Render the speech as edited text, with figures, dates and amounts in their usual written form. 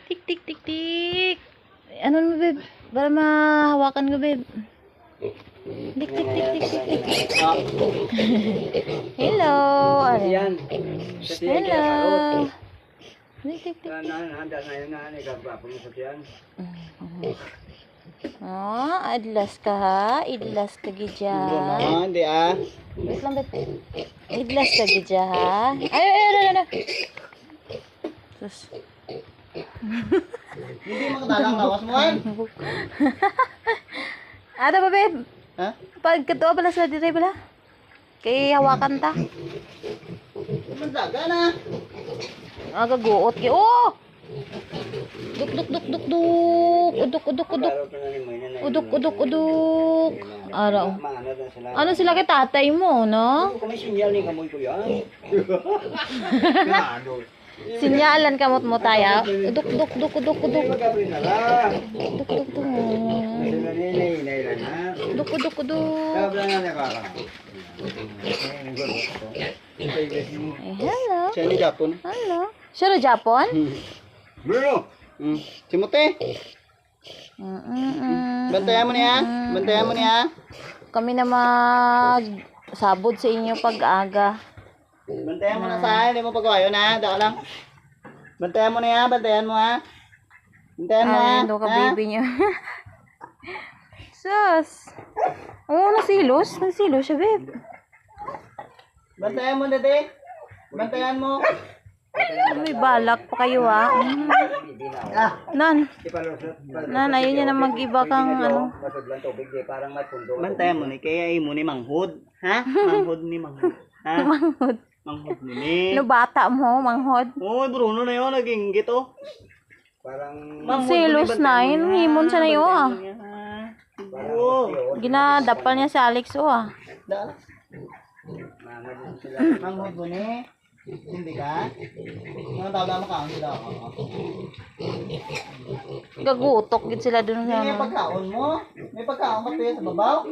Tik, tik, tik, tik. Ano mo, babe? Para mahawakan ko, babe. Tik, tik, tik, tik, tik, tik. Hello. Ano? Yan. Hello. Tik, tik, tik. Handa na yun na. Nagkagwapo mo sa tiyan. Idlas ka ha? Idlas ka gidya. Hindi ah. Wait lang, babe. Idlas ka gidya ha? Ay. Sus. Hindi makatalang lawas mo ay. Ano ba, babe? Ha? Pag katuwa pala sa dire pala. Kay hawakan ta. Mandaga na. Agaguot ki. Oh! Duk duk duk duk duk. Uduk uduk uduk. Uduk uduk uduk. Araw. Ano sila kay tatay mo, no? Kung may sinyal ni kamoy ko yan. Sinyalan kamot mo tayo. Uduk uduk uduk uduk uduk. Uduk uduk uduk. Uduk uduk uduk. Hello. Siya ni Japon. Hello. Siya na Japon? Bruno. Timote. Bantayan mo niya. Bantayan mo niya. Kami na magsabod sa inyo pag-aga. Bantayan mo na sa hindi mo pagawayo na. Daka lang. Bantayan mo niya. Bantayan mo ha. Bantayan mo ha. Ano ka baby niyo? Sus. Oo, nasilos. Nasilos siya, babe. Bantayan mo dati. Bantayan mo. May balak pa kayo, ha? Nan. Nan, ayun niya na mag-iba kang ano. Bantayan mo ni. Kaya mo ni manghod. Ha? Manghod ni manghod. Ha? Manghod. Manghod ni. Ano bata mo, manghod? Oh, Bruno na yun. Naging gito. Silos na, yun. Himon siya na yun, ah. Oo. Ginadapal niya si Alex, oh, ah. Manghod mo ni. Hindi ka? Mga tawag mo kaon sila. Gagutok gid sila dun sa May ano. pagkaon mo? May pagkaon ka sa babaw?